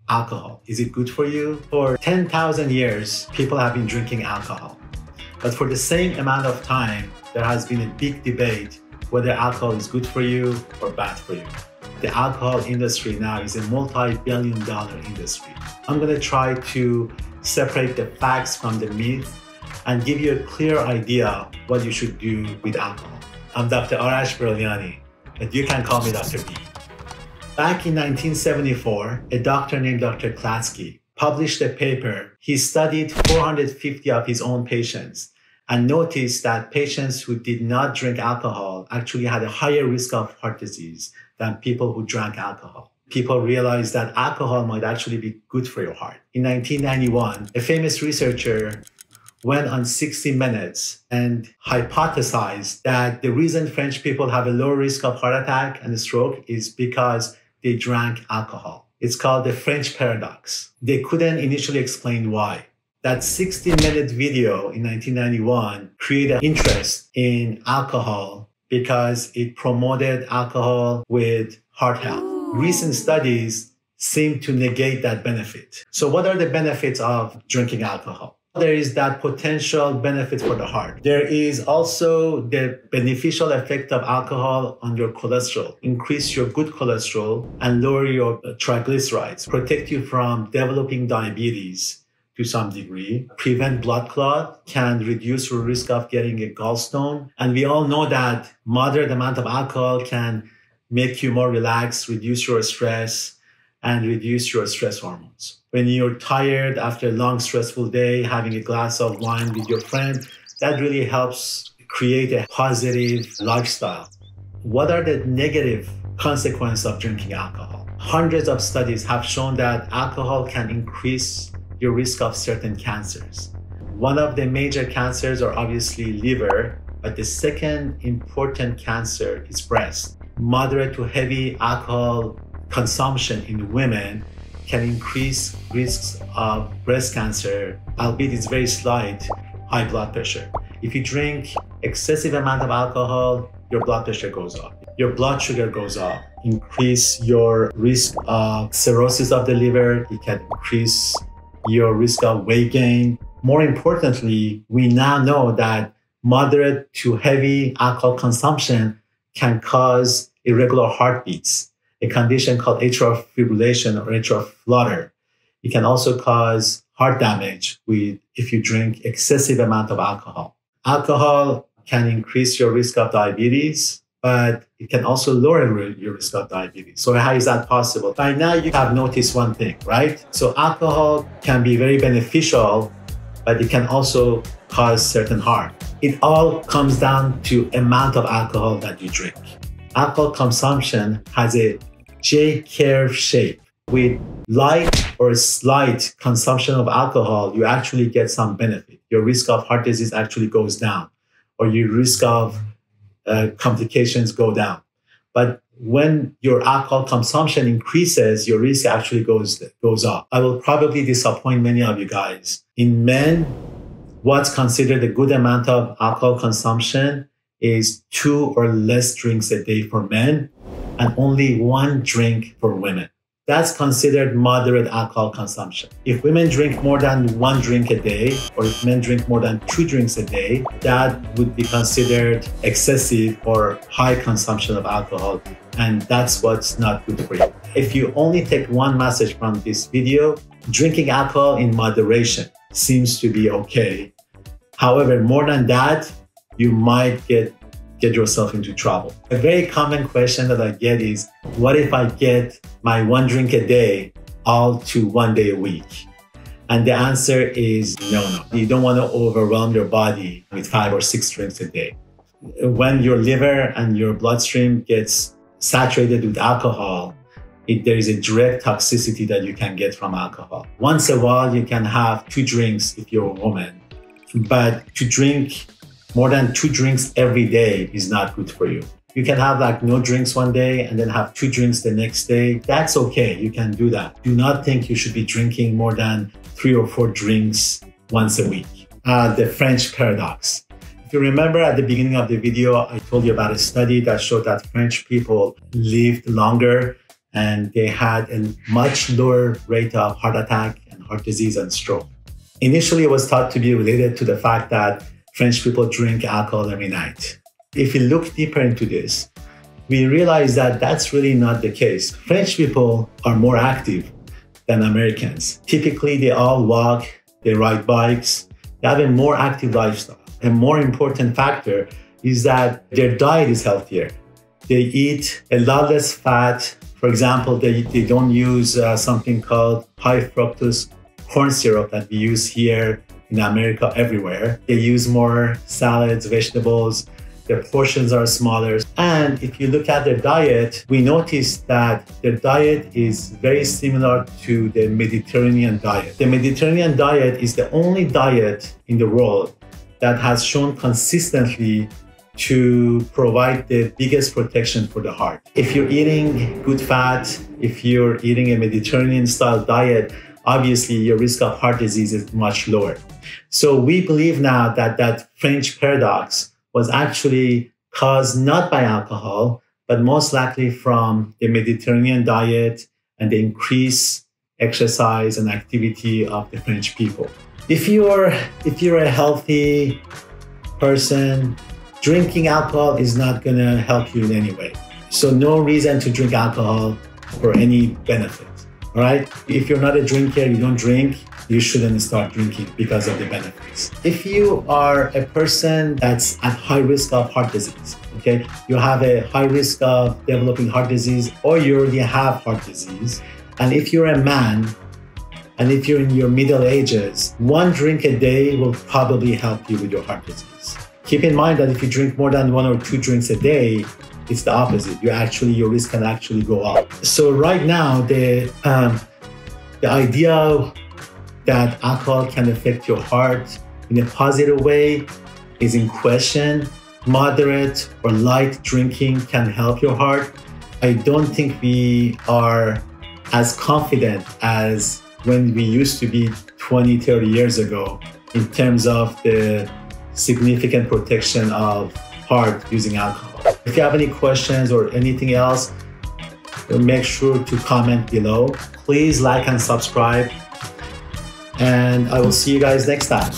alcohol. Is it good for you? For 10,000 years, people have been drinking alcohol. But for the same amount of time, there has been a big debate whether alcohol is good for you or bad for you. The alcohol industry now is a multi-billion-dollar industry. I'm going to try to separate the facts from the myth and give you a clear idea what you should do with alcohol. I'm Dr. Arash Bereliani, but you can call me Dr. B. Back in 1974, a doctor named Dr. Klatsky published a paper. He studied 450 of his own patients and noticed that patients who did not drink alcohol actually had a higher risk of heart disease than people who drank alcohol. People realized that alcohol might actually be good for your heart. In 1991, a famous researcher went on 60 Minutes and hypothesized that the reason French people have a lower risk of heart attack and stroke is because they drank alcohol. It's called the French paradox. They couldn't initially explain why. That 60-minute video in 1991 created interest in alcohol because it promoted alcohol with heart health. Recent studies seem to negate that benefit. So what are the benefits of drinking alcohol? There is that potential benefit for the heart. There is also the beneficial effect of alcohol on your cholesterol. Increase your good cholesterol and lower your triglycerides. Protect you from developing diabetes to some degree. Prevent blood clot. Can reduce your risk of getting a gallstone. And we all know that moderate amount of alcohol can make you more relaxed, reduce your stress, and reduce your stress hormones. When you're tired after a long, stressful day, having a glass of wine with your friend, that really helps create a positive lifestyle. What are the negative consequences of drinking alcohol? Hundreds of studies have shown that alcohol can increase your risk of certain cancers. One of the major cancers are obviously liver, but the second important cancer is breast. Moderate to heavy alcohol consumption in women can increase risks of breast cancer, albeit it's very slight, high blood pressure. If you drink excessive amount of alcohol, your blood pressure goes up. Your blood sugar goes up. Increase your risk of cirrhosis of the liver. It can increase your risk of weight gain. More importantly, we now know that moderate to heavy alcohol consumption can cause irregular heartbeats, a condition called atrial fibrillation or atrial flutter. It can also cause heart damage if you drink excessive amount of alcohol. Alcohol can increase your risk of diabetes, but it can also lower your risk of diabetes. So how is that possible? By now you have noticed one thing, right? So alcohol can be very beneficial, but it can also cause certain harm. It all comes down to amount of alcohol that you drink. Alcohol consumption has a J-curve shape. With light or slight consumption of alcohol, you actually get some benefit. Your risk of heart disease actually goes down, or your risk of complications go down. But when your alcohol consumption increases, your risk actually goes up. I will probably disappoint many of you guys. In men, what's considered a good amount of alcohol consumption is 2 or less drinks a day for men and only 1 drink for women. That's considered moderate alcohol consumption. If women drink more than 1 drink a day, or if men drink more than 2 drinks a day, that would be considered excessive or high consumption of alcohol. And that's what's not good for you. If you only take one message from this video, drinking alcohol in moderation seems to be okay. However, more than that, you might get yourself into trouble. A very common question that I get is, what if I get my 1 drink a day all to 1 day a week? And the answer is no. You don't want to overwhelm your body with 5 or 6 drinks a day. When your liver and your bloodstream gets saturated with alcohol, there is a direct toxicity that you can get from alcohol. Once in a while, you can have 2 drinks if you're a woman, but to drink more than 2 drinks every day is not good for you. You can have like no drinks one day and then have 2 drinks the next day. That's okay, you can do that. Do not think you should be drinking more than 3 or 4 drinks once a week. The French paradox. If you remember at the beginning of the video, I told you about a study that showed that French people lived longer and they had a much lower rate of heart attack and heart disease and stroke. Initially, it was thought to be related to the fact that French people drink alcohol every night. If you look deeper into this, we realize that that's really not the case. French people are more active than Americans. Typically, they all walk, they ride bikes, they have a more active lifestyle. A more important factor is that their diet is healthier. They eat a lot less fat. For example, they don't use something called high fructose corn syrup that we use here in America everywhere. They use more salads, vegetables. Their portions are smaller. And if you look at their diet, we notice that their diet is very similar to the Mediterranean diet. The Mediterranean diet is the only diet in the world that has shown consistently to provide the biggest protection for the heart. If you're eating good fat, if you're eating a Mediterranean style diet, obviously your risk of heart disease is much lower. So we believe now that that French paradox was actually caused not by alcohol, but most likely from the Mediterranean diet and the increased exercise and activity of the French people. If you're a healthy person, drinking alcohol is not going to help you in any way. So no reason to drink alcohol for any benefit, all right? If you're not a drinker, you don't drink, you shouldn't start drinking because of the benefits. If you are a person that's at high risk of heart disease, okay? You have a high risk of developing heart disease, or you already have heart disease. And if you're a man, and if you're in your middle ages, one drink a day will probably help you with your heart disease. Keep in mind that if you drink more than 1 or 2 drinks a day, it's the opposite. Your risk can actually go up. So right now, the idea that alcohol can affect your heart in a positive way is in question. Moderate or light drinking can help your heart. I don't think we are as confident as when we used to be 20, 30 years ago in terms of the significant protection of heart using alcohol. If you have any questions or anything else, make sure to comment below. Please like and subscribe, and I will see you guys next time.